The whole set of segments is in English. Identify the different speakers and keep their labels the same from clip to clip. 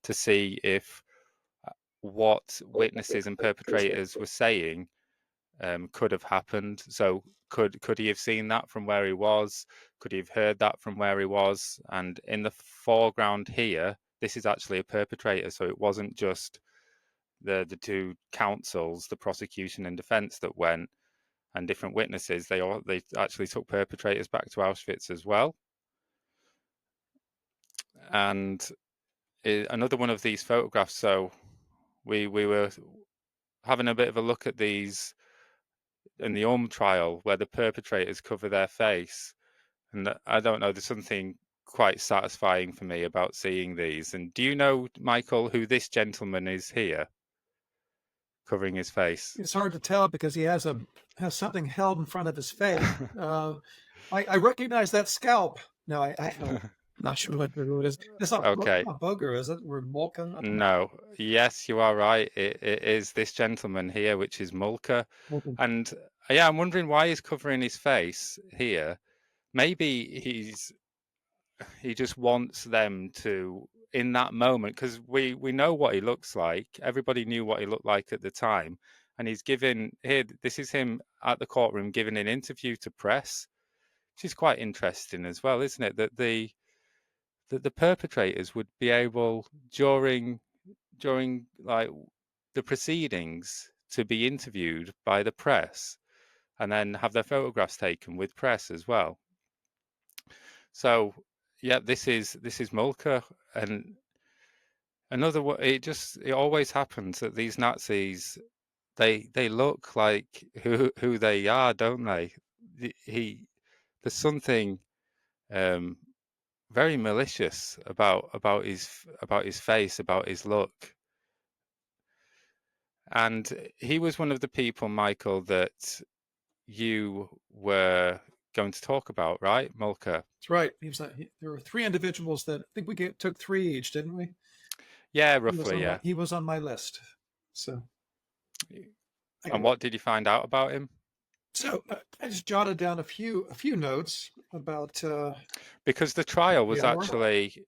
Speaker 1: to see if what witnesses and perpetrators were saying could have happened. So could he have seen that from where he was? Could he have heard that from where he was? And in the foreground here, this is actually a perpetrator. So it wasn't just the two counsels, the prosecution and defense, that went, and different witnesses. They actually took perpetrators back to Auschwitz as well. And another one of these photographs. So we were having a bit of a look at these in the trial where the perpetrators cover their face, and I don't know, there's something quite satisfying for me about seeing these. And do you know, Michael, who this gentleman is here covering his face?
Speaker 2: It's hard to tell because he has something held in front of his face. I recognize that scalp. No, I'm not sure what it is. It's not
Speaker 1: Okay.
Speaker 2: a bugger, is it? We're Mulka?
Speaker 1: No. Yes, you are right. It is this gentleman here, which is Mulka. And yeah, I'm wondering why he's covering his face here. Maybe he just wants them to, in that moment, because we know what he looks like. Everybody knew what he looked like at the time. And he's giving, here, this is him at the courtroom giving an interview to press, which is quite interesting as well, isn't it? That the perpetrators would be able, during like the proceedings, to be interviewed by the press and then have their photographs taken with press as well. So yeah, this is Mulka. And another, it always happens that these Nazis, they look like who they are, don't they? There's something very malicious about his face, about his look. And he was one of the people, Michael, that you were going to talk about, right, Mulka?
Speaker 2: That's right. There were three individuals that I think we took three each, didn't we?
Speaker 1: Yeah, roughly, yeah.
Speaker 2: He was on my list. So.
Speaker 1: And what did you find out about him?
Speaker 2: So I just jotted down a few notes about
Speaker 1: because the trial was actually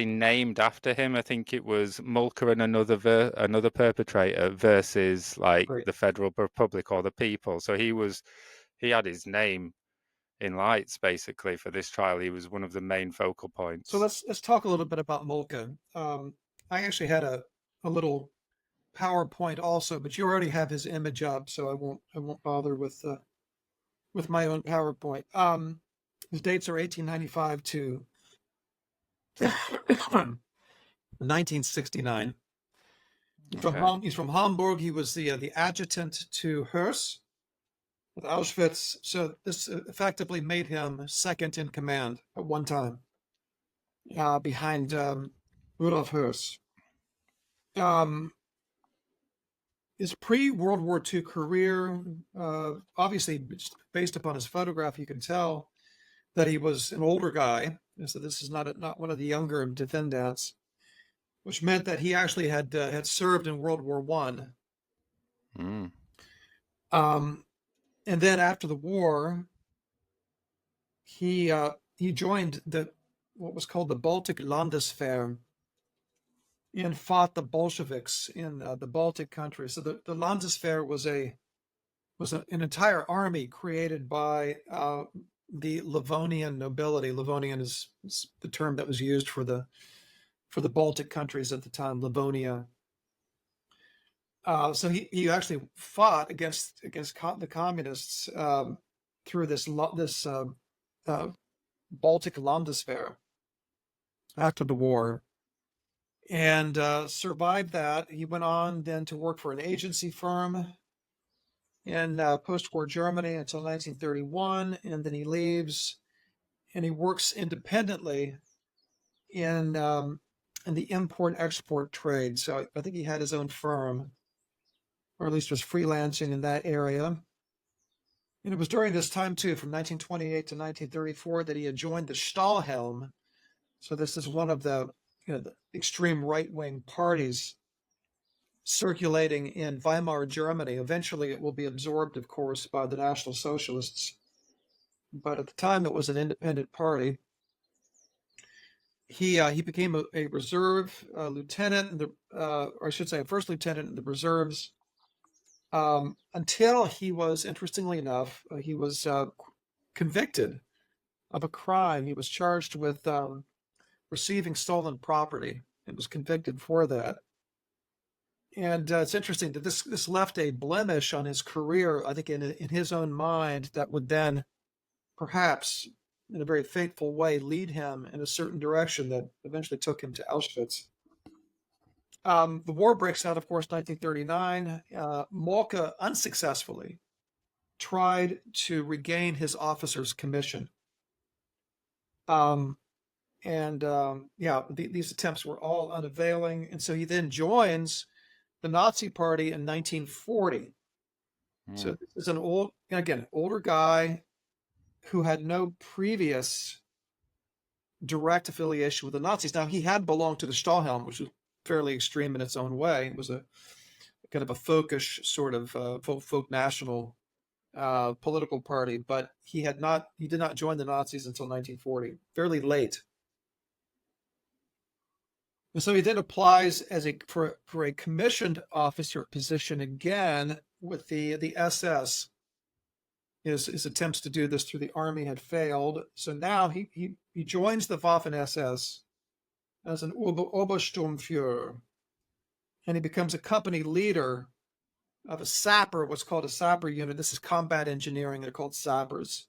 Speaker 1: named after him. I think it was Mulka and another perpetrator versus like the Federal Republic or the people. So he had his name in lights basically for this trial. He was one of the main focal points.
Speaker 2: So let's talk a little bit about Mulka. I actually had a little PowerPoint also, but you already have his image up, so I won't bother with my own PowerPoint. His dates are 1895 to 1969. He's from Hamburg. He was the adjutant to Höss with Auschwitz. So this effectively made him second in command at one time, behind Rudolf Höss. His pre-World War II career, obviously based upon his photograph, you can tell that he was an older guy. So this is not one of the younger defendants, which meant that he actually had served in World War I. And then after the war, he joined what was called the Baltic Landeswehr and fought the Bolsheviks in the Baltic countries. So the Landeswehr was an entire army created by the Livonian nobility. Livonian is the term that was used for the Baltic countries at the time, Livonia. So he actually fought against the communists through this Baltic Landeswehr after the war, and survived that. He went on then to work for an agency firm in post-war Germany until 1931, and then he leaves and he works independently in the import-export trade. So I think he had his own firm, or at least was freelancing in that area. And it was during this time, too, from 1928 to 1934, that he had joined the Stahlhelm. So this is one of the extreme right-wing parties circulating in Weimar Germany. Eventually, it will be absorbed, of course, by the National Socialists. But at the time, it was an independent party. he became a reserve lieutenant, in the, or I should say, a first lieutenant in the reserves, until he was, interestingly enough, he was convicted of a crime. He was charged with receiving stolen property and was convicted for that. And it's interesting that this left a blemish on his career, I think, in his own mind, that would then perhaps, in a very fateful way, lead him in a certain direction that eventually took him to Auschwitz. The war breaks out, of course, 1939. Mulka unsuccessfully tried to regain his officer's commission. These attempts were all unavailing. And so he then joins the Nazi Party in 1940. So this is an older guy who had no previous direct affiliation with the Nazis. Now, he had belonged to the Stahlhelm, which was fairly extreme in its own way. It was a kind of a folkish sort of folk national political party, but he did not join the Nazis until 1940, fairly late. And so he then applies for a commissioned officer position again with the SS. His attempts to do this through the army had failed. So now he joins the Waffen-SS as an Obersturmführer, and he becomes a company leader of a sapper, what's called a sapper unit. This is combat engineering. They're called sappers.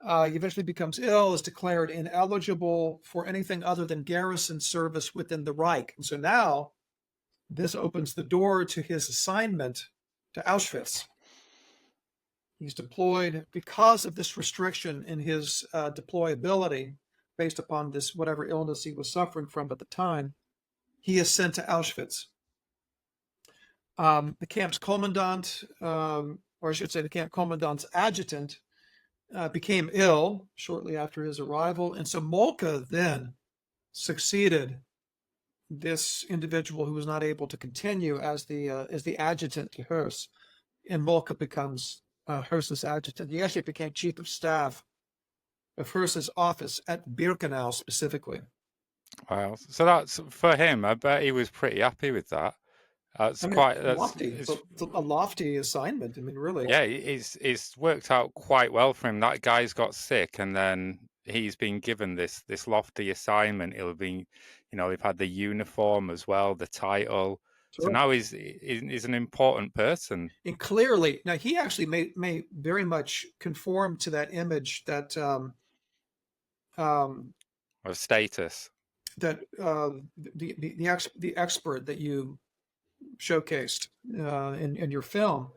Speaker 2: He eventually becomes ill, is declared ineligible for anything other than garrison service within the Reich. And so now this opens the door to his assignment to Auschwitz. He's deployed because of this restriction in his deployability based upon this whatever illness he was suffering from at the time. He is sent to Auschwitz. The camp's commandant, or I should say the camp commandant's adjutant, became ill shortly after his arrival. And so Mulka then succeeded this individual who was not able to continue as the adjutant to Höss. And Mulka becomes Höss's adjutant. He actually became chief of staff of Höss's office at Birkenau specifically.
Speaker 1: Wow. So that's for him. I bet he was pretty happy with that. That's
Speaker 2: lofty. It's a lofty assignment. I mean, really.
Speaker 1: Yeah, it's worked out quite well for him. That guy's got sick, and then he's been given this lofty assignment. He'll be, they've had the uniform as well, the title. Sure. So now he's an important person.
Speaker 2: And clearly, now he actually may very much conform to that image that
Speaker 1: of status.
Speaker 2: That the expert that you showcased in your film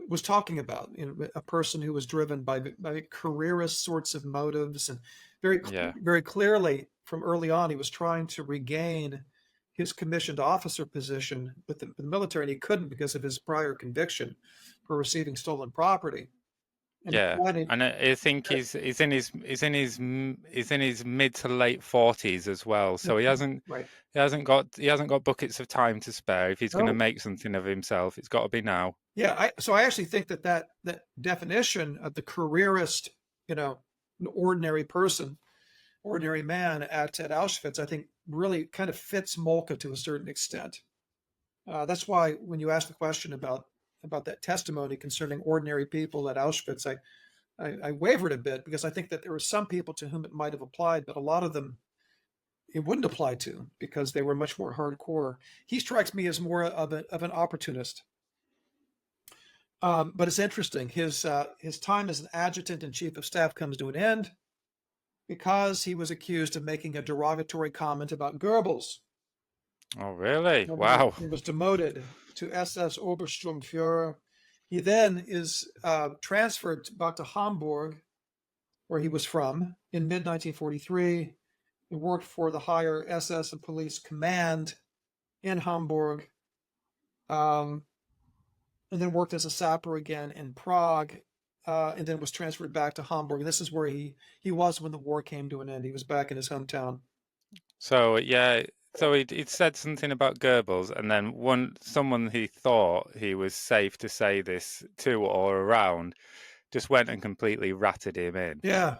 Speaker 2: was talking about, a person who was driven by careerist sorts of motives, and very clearly from early on he was trying to regain his commissioned officer position with the military, and he couldn't because of his prior conviction for receiving stolen property.
Speaker 1: And and I think he's in his mid to late 40s as well. So he hasn't got buckets of time to spare. If he's going to make something of himself, it's got to be now.
Speaker 2: Yeah, so I actually think that definition of the careerist, ordinary person, ordinary man at Auschwitz, I think really kind of fits Mulka to a certain extent. That's why when you ask the question about that testimony concerning ordinary people at Auschwitz, I wavered a bit, because I think that there were some people to whom it might have applied, but a lot of them it wouldn't apply to because they were much more hardcore. He strikes me as more of an opportunist. But it's interesting. His time as an adjutant and chief of staff comes to an end because he was accused of making a derogatory comment about Goebbels.
Speaker 1: Oh, really? Wow.
Speaker 2: He was demoted to SS Obersturmführer. He then is transferred back to Hamburg, where he was from, in mid-1943. He worked for the higher SS and police command in Hamburg, and then worked as a sapper again in Prague, and then was transferred back to Hamburg. And this is where he was when the war came to an end. He was back in his hometown.
Speaker 1: So, yeah. So he'd said something about Goebbels, and then someone he thought he was safe to say this to or around just went and completely ratted him in.
Speaker 2: Yeah.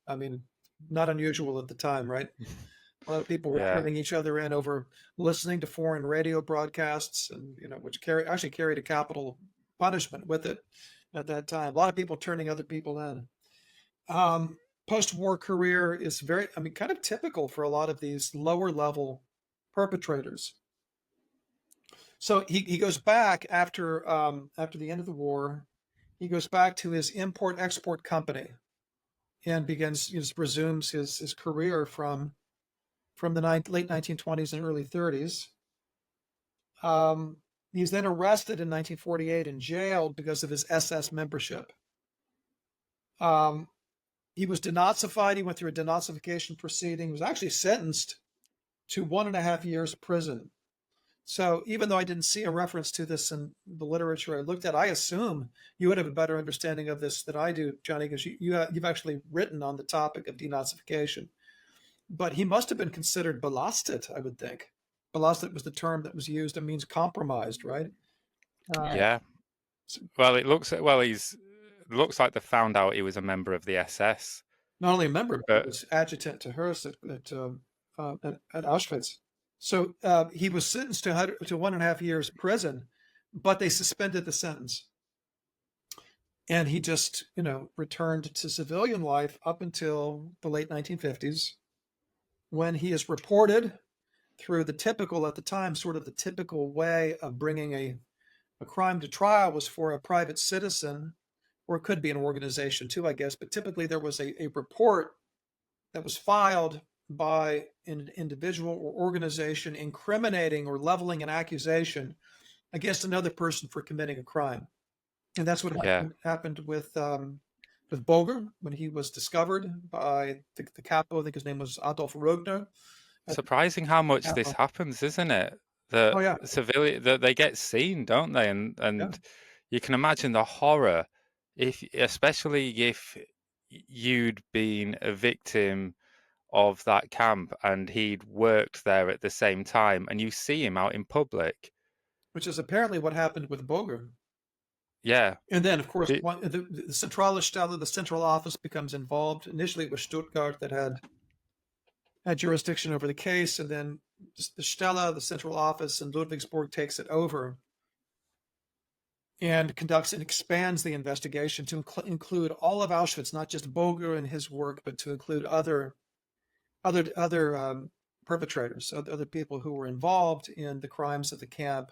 Speaker 2: I mean, not unusual at the time, right? A lot of people were
Speaker 1: Yeah.
Speaker 2: turning each other in over listening to foreign radio broadcasts, and which actually carried a capital punishment with it at that time. A lot of people turning other people in. Post-war career is kind of typical for a lot of these lower level perpetrators. So he goes back after the end of the war. He goes back to his import-export company and resumes his career from the late 1920s and early 30s. He's then arrested in 1948 and jailed because of his SS membership. He was denazified. He went through a denazification proceeding. He was actually sentenced to 1.5 years prison. So even though I didn't see a reference to this in the literature I looked at, I assume you would have a better understanding of this than I do, Johnny, because you've actually written on the topic of denazification. But he must have been considered belastet, I would think. Belastet was the term that was used. It means compromised, right?
Speaker 1: Yeah. Well, it looks like they found out he was a member of the SS.
Speaker 2: Not only a member, but he was adjutant to Höss at Auschwitz. So he was sentenced to 1.5 years prison, but they suspended the sentence. And he just, returned to civilian life up until the late 1950s, when he is reported through the typical, at the time, sort of the typical way of bringing a crime to trial was for a private citizen, or it could be an organization too, I guess. But typically there was a report that was filed by an individual or organization incriminating or leveling an accusation against another person for committing a crime. And that's what happened with Boger when he was discovered by the capo. I think his name was Adolf Rogner.
Speaker 1: Surprising how much this happens, isn't it? That they get seen, don't they? And you can imagine the horror, especially if you'd been a victim of that camp and he'd worked there at the same time, and you see him out in public,
Speaker 2: which is apparently what happened with Boger.
Speaker 1: Yeah.
Speaker 2: And then, of course, the Zentrale Stelle, the central office, becomes involved. Initially, it was Stuttgart that had jurisdiction over the case, and then the Stelle, the central office in Ludwigsburg, takes it over and conducts and expands the investigation to include all of Auschwitz, not just Boger and his work, but to include other perpetrators, other people who were involved in the crimes of the camp.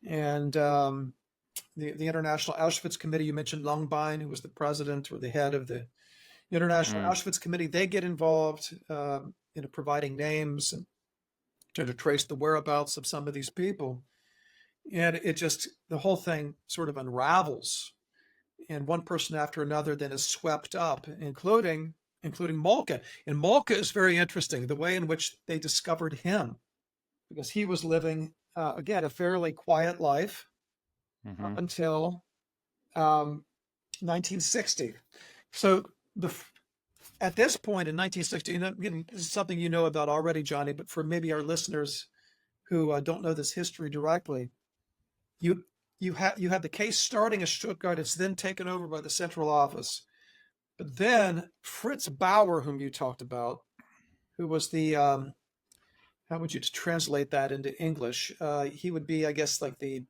Speaker 2: And the International Auschwitz Committee, you mentioned Langbein, who was the president or the head of the International Auschwitz Committee, they get involved in providing names and to trace the whereabouts of some of these people. And the whole thing sort of unravels. And one person after another then is swept up, including Mulka. And Mulka is very interesting, the way in which they discovered him, because he was living, again, a fairly quiet life up until 1960. So at this point in 1960, this is something you know about already, Johnny, but for maybe our listeners who don't know this history directly, you have the case starting at Stuttgart. It's then taken over by the central office. But then Fritz Bauer, whom you talked about, who was the how would you translate that into English? He would be, I guess, like the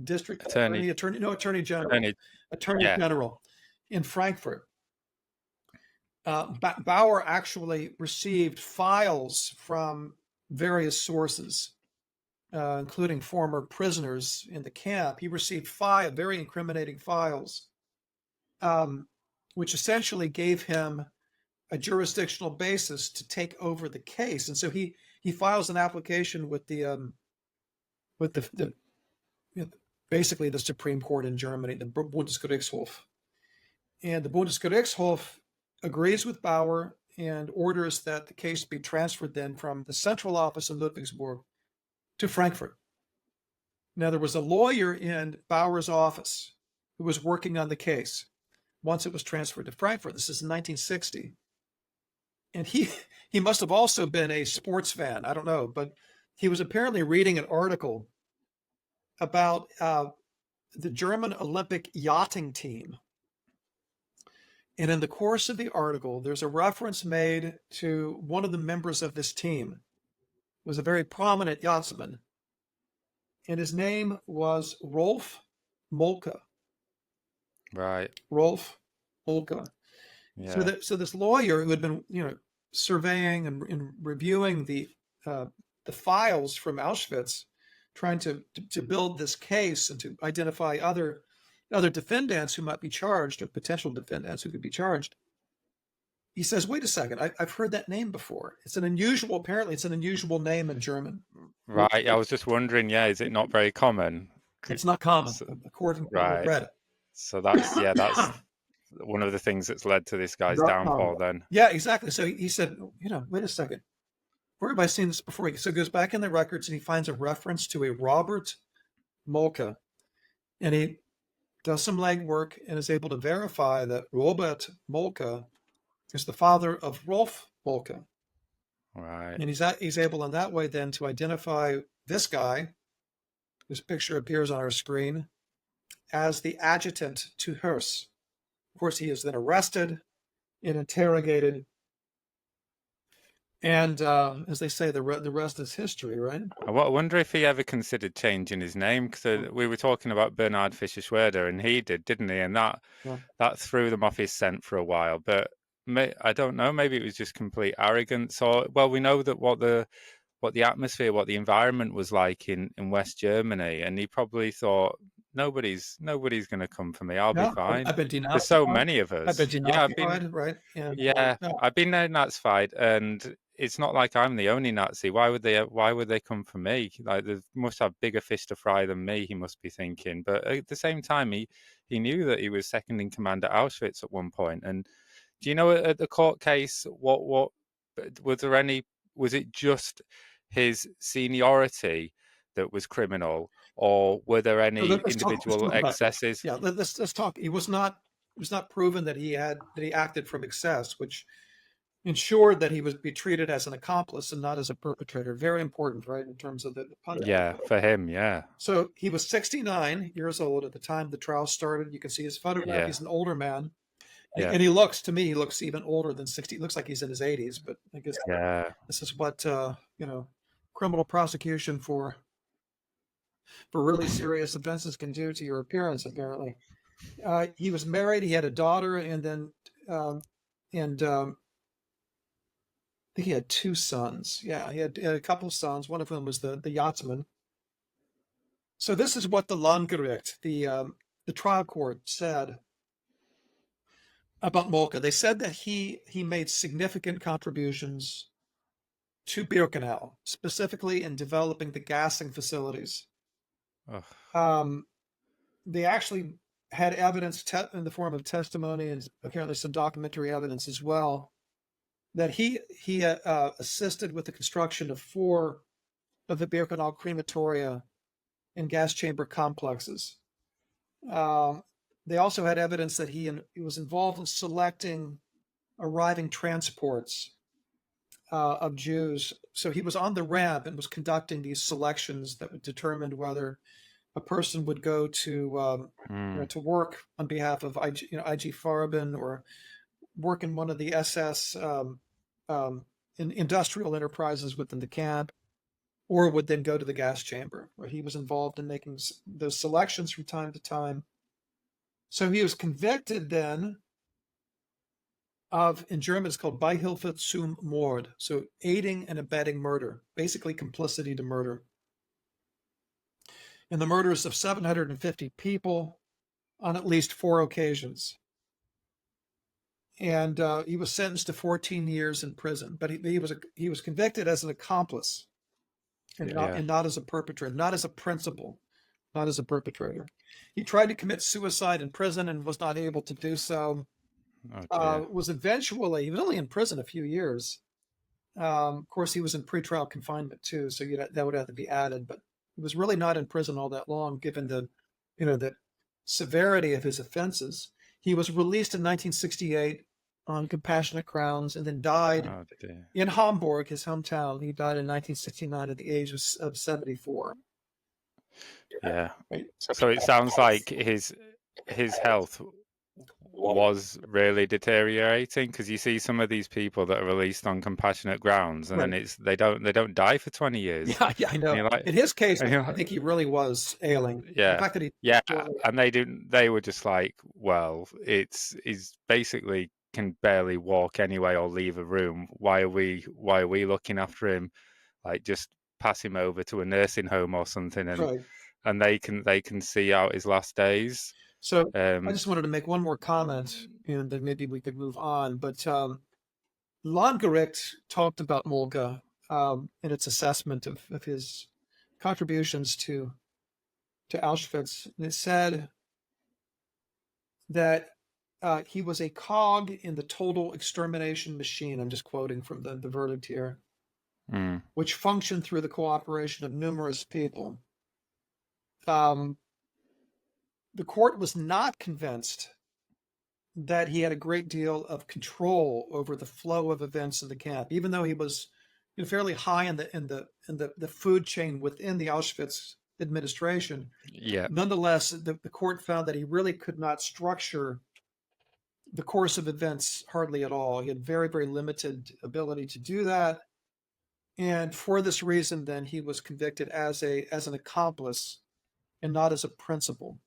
Speaker 2: district attorney general in Frankfurt. Bauer actually received files from various sources, including former prisoners in the camp. He received 5 very incriminating files, which essentially gave him a jurisdictional basis to take over the case. And so he files an application with the basically the Supreme Court in Germany, the Bundesgerichtshof. And the Bundesgerichtshof agrees with Bauer and orders that the case be transferred then from the central office in Ludwigsburg to Frankfurt. Now, there was a lawyer in Bauer's office who was working on the case once it was transferred to Frankfurt. This is in 1960. And he must have also been a sports fan. I don't know, but he was apparently reading an article about the German Olympic yachting team. And in the course of the article, there's a reference made to one of the members of this team. It was a very prominent yachtsman, and his name was Rolf Mulka.
Speaker 1: Right.
Speaker 2: Rolf Mulka.
Speaker 1: Yeah.
Speaker 2: So this lawyer who had been, surveying and reviewing the files from Auschwitz, trying to build this case and to identify other defendants who might be charged, or potential defendants who could be charged. He says, "Wait a second, I've heard that name before. Apparently it's an unusual name in German."
Speaker 1: Right. I was just wondering, yeah, is it not very common?
Speaker 2: It's not common,
Speaker 1: So,
Speaker 2: according to what I
Speaker 1: right.
Speaker 2: read.
Speaker 1: So that's one of the things that's led to this guy's downfall then.
Speaker 2: Yeah, exactly. So he said, wait a second. Where have I seen this before? So he goes back in the records and he finds a reference to a Robert Mulka. And he does some legwork and is able to verify that Robert Mulka is the father of Rolf Mulka.
Speaker 1: Right.
Speaker 2: And he's able in that way then to identify this guy, whose picture appears on our screen, as the adjutant to Höss. Of course, he is then arrested and interrogated. And as they say, the rest is history, right?
Speaker 1: I wonder if he ever considered changing his name, because we were talking about Bernhard Fischer-Schroeder, and he did, didn't he? And that threw them off his scent for a while. But I don't know. Maybe it was just complete arrogance, or we know that what the atmosphere, what the environment was like in West Germany, and he probably thought nobody's going to come for me. I'll be fine.
Speaker 2: I've been denazified.
Speaker 1: There's so many of us.
Speaker 2: I've been denazified, right?
Speaker 1: And, I've been denazified, and it's not like I'm the only Nazi. Why would they come for me? Like, they must have bigger fish to fry than me, he must be thinking. But at the same time, he knew that he was second in command at Auschwitz at one point. And do you know, at the court case, what was it just his seniority that was criminal, or were there any individual excesses?
Speaker 2: Yeah, let's talk. It was not proven that he acted from excess, which ensured that he would be treated as an accomplice and not as a perpetrator. Very important, right, in terms of the punishment.
Speaker 1: Yeah, for him, yeah.
Speaker 2: So he was 69 years old at the time the trial started. You can see his photograph. Yeah. He's an older man. Yeah. And he looks even older than 60. He looks like he's in his 80s, but I guess this is what criminal prosecution for really serious offenses can do to your appearance, apparently. He was married, he had a daughter, and then I think he had 2 sons. Yeah, he had a couple of sons. One of whom was the yachtsman. So this is what the Landgericht, the trial court, said about Mulka. They said that he made significant contributions to Birkenau, specifically in developing the gassing facilities. They actually had evidence in the form of testimony and apparently some documentary evidence as well, that he assisted with the construction of 4 of the Birkenau crematoria and gas chamber complexes. They also had evidence that he was involved in selecting arriving transports of Jews. So he was on the ramp and was conducting these selections that would determine whether a person would go to work on behalf of IG Farben, or work in one of the SS in industrial enterprises within the camp, or would then go to the gas chamber, where he was involved in making those selections from time to time. So he was convicted then of, in German it's called Beihilfe zum Mord, so aiding and abetting murder, basically complicity to murder. And the murders of 750 people on at least 4 occasions. And he was sentenced to 14 years in prison, but he was convicted as an accomplice, and not as a perpetrator, not as a principal, not as a perpetrator. He tried to commit suicide in prison and was not able to do so. He was only in prison a few years. Of course, he was in pretrial confinement too, so that would have to be added. But he was really not in prison all that long, given the severity of his offenses. He was released in 1968 on compassionate grounds, and then died in Hamburg, his hometown. He died in 1969 at the age of 74.
Speaker 1: Yeah. Right. So it sounds like his health was really deteriorating, because you see some of these people that are released on compassionate grounds, and
Speaker 2: Right.
Speaker 1: then they don't die for 20 years.
Speaker 2: Yeah, I know.
Speaker 1: And you're like,
Speaker 2: In his case,
Speaker 1: and you're
Speaker 2: I
Speaker 1: like,
Speaker 2: think he really was ailing. The
Speaker 1: yeah,
Speaker 2: fact that he
Speaker 1: yeah, and they were just like, well, he's basically can barely walk anyway or leave a room. Why are we looking after him? Like, just pass him over to a nursing home or something,
Speaker 2: right.
Speaker 1: and they can see out his last days.
Speaker 2: So I
Speaker 1: Um,
Speaker 2: just wanted to make one more comment, and then maybe we could move on. But Landgericht talked about Mulga in its assessment of his contributions to Auschwitz. And it said that he was a cog in the total extermination machine. I'm just quoting from the verdict here, which functioned through the cooperation of numerous people. The court was not convinced that he had a great deal of control over the flow of events in the camp, even though he was fairly high in the food chain within the Auschwitz administration.
Speaker 1: yeah,
Speaker 2: Nonetheless, the court found that he really could not structure the course of events hardly at all. He had very, very limited ability to do that. And for this reason, then he was convicted as an accomplice and not as a principal.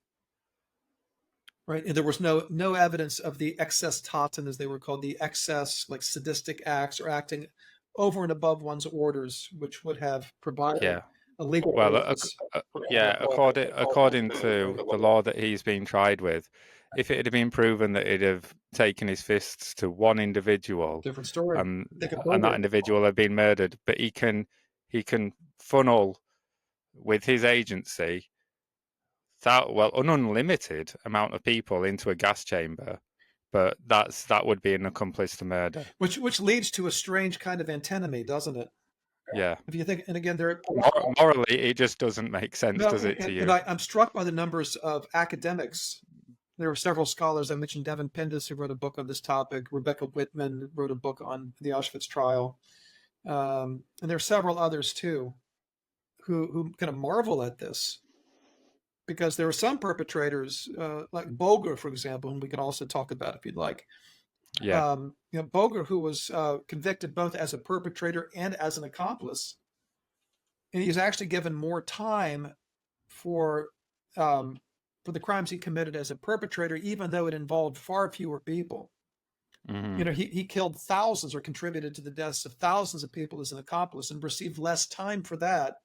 Speaker 2: Right. And there was no evidence of the excess taten, as they were called, the excess like sadistic acts or acting over and above one's orders, which would have provided
Speaker 1: yeah.
Speaker 2: a legal
Speaker 1: Well,
Speaker 2: basis.
Speaker 1: yeah, according to the law that he's been tried with, if it had been proven that he'd have taken his fists to one individual,
Speaker 2: Different story.
Speaker 1: and
Speaker 2: Think of
Speaker 1: and that
Speaker 2: Boger.
Speaker 1: individual had been murdered, but he can funnel with his agency an unlimited amount of people into a gas chamber, but that would be an accomplice to murder.
Speaker 2: Which leads to a strange kind of antinomy, doesn't it?
Speaker 1: Yeah.
Speaker 2: If you think, and again, there
Speaker 1: Morally, it just doesn't make sense,
Speaker 2: no,
Speaker 1: does it, to
Speaker 2: and
Speaker 1: you?
Speaker 2: I'm struck by the numbers of academics. There are several scholars. I mentioned Devin Pindus, who wrote a book on this topic. Rebecca Whitman wrote a book on the Auschwitz trial. And there are several others too who kind of marvel at this, because there are some perpetrators, like Boger, for example, and we can also talk about if you'd like.
Speaker 1: Yeah.
Speaker 2: Boger, who was convicted both as a perpetrator and as an accomplice, and he's actually given more time for the crimes he committed as a perpetrator, even though it involved far fewer people.
Speaker 1: Mm-hmm.
Speaker 2: He killed thousands or contributed to the deaths of thousands of people as an accomplice and received less time for that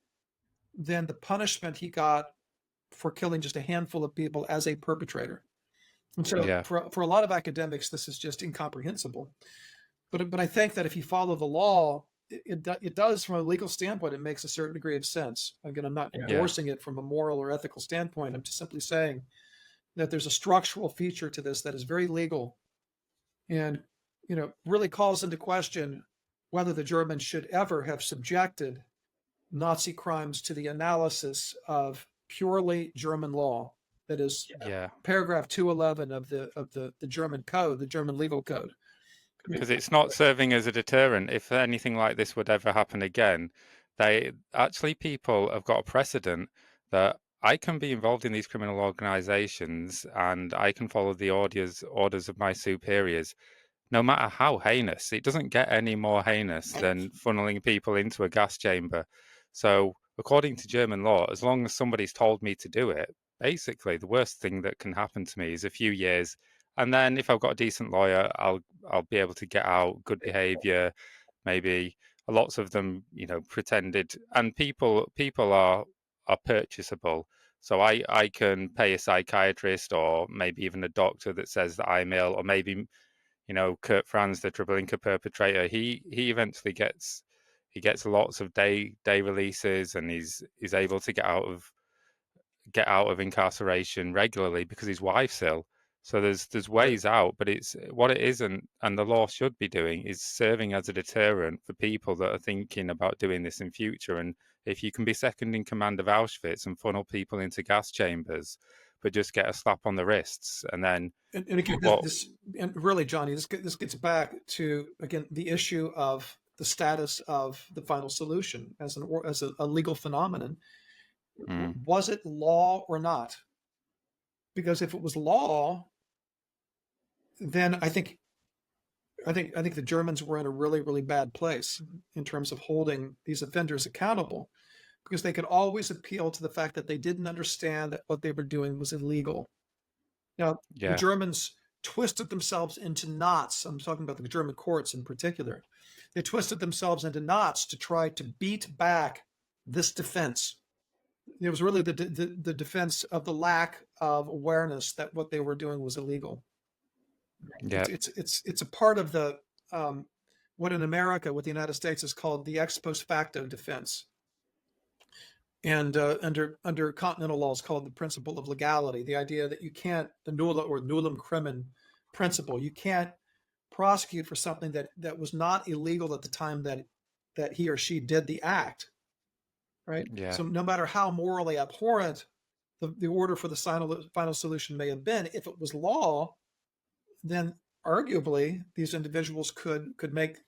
Speaker 2: than the punishment he got for killing just a handful of people as a perpetrator. And so
Speaker 1: Yeah.
Speaker 2: for a lot of academics, this is just incomprehensible. But I think that if you follow the law, it does, from a legal standpoint, it makes a certain degree of sense. Again, I'm not endorsing it from a moral or ethical standpoint. I'm just simply saying that there's a structural feature to this that is very legal and, really calls into question whether the Germans should ever have subjected Nazi crimes to the analysis of purely German law. That is paragraph 211 of the German code, the German legal code.
Speaker 1: Because it's not serving as a deterrent. If anything like this would ever happen again, people have got a precedent that I can be involved in these criminal organizations and I can follow the orders of my superiors, no matter how heinous. It doesn't get any more heinous than funneling people into a gas chamber. So, according to German law, as long as somebody's told me to do it, basically the worst thing that can happen to me is a few years. And then if I've got a decent lawyer, I'll be able to get out, good behavior, maybe. Lots of them, pretended, and people are purchasable. So I can pay a psychiatrist or maybe even a doctor that says that I'm ill, or maybe, Kurt Franz, the Treblinka perpetrator, he eventually gets lots of day releases, and he's able to get out of incarceration regularly because his wife's ill. So there's ways out, but it's what it isn't, and the law should be doing is serving as a deterrent for people that are thinking about doing this in future. And if you can be second in command of Auschwitz and funnel people into gas chambers, but just get a slap on the wrists, and then
Speaker 2: and again, and really, Johnny, this gets back to, again, the issue of the status of the final solution as a legal phenomenon. Was it law or not? Because if it was law, then I think the Germans were in a really, really bad place in terms of holding these offenders accountable, because they could always appeal to the fact that they didn't understand that what they were doing was illegal. Now, the
Speaker 1: Yeah.
Speaker 2: Germans twisted themselves into knots. I'm talking about the German courts in particular. They twisted themselves into knots to try to beat back this defense. It was really the defense of the lack of awareness that what they were doing was illegal.
Speaker 1: Yeah.
Speaker 2: It's a part of the what in America, what the United States is called the ex post facto defense, and under continental law is called the principle of legality. The idea that you can't, the nulla or nullum crimen principle, you can't prosecute for something that was not illegal at the time that he or she did the act, right?
Speaker 1: Yeah.
Speaker 2: So no matter how morally abhorrent the order for the final solution may have been, if it was law, then arguably these individuals could make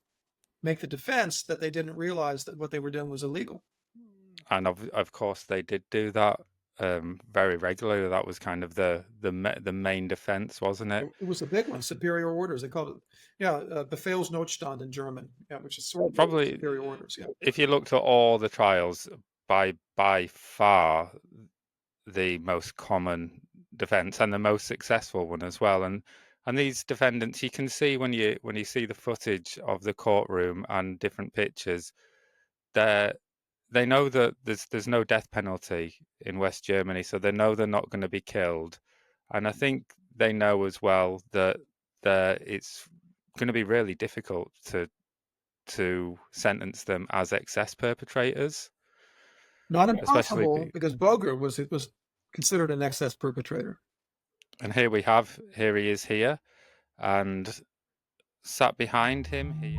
Speaker 2: the defense that they didn't realize that what they were doing was illegal.
Speaker 1: And of course they did do that very regularly. That was kind of the main defense, wasn't it?
Speaker 2: It was a big one, superior orders. They called it, yeah, Befehlsnotstand in German, yeah, which is sort of
Speaker 1: Probably,
Speaker 2: superior orders. Yeah,
Speaker 1: if you looked at all the trials, by far the most common defense and the most successful one as well. And these defendants, you can see when you see the footage of the courtroom and different pictures, they know that there's no death penalty in West Germany, so they know they're not going to be killed. And I think they know as well that it's going to be really difficult to sentence them as excess perpetrators,
Speaker 2: not
Speaker 1: especially.
Speaker 2: impossible, because Boger was considered an excess perpetrator.
Speaker 1: And here he is here, and sat behind him here.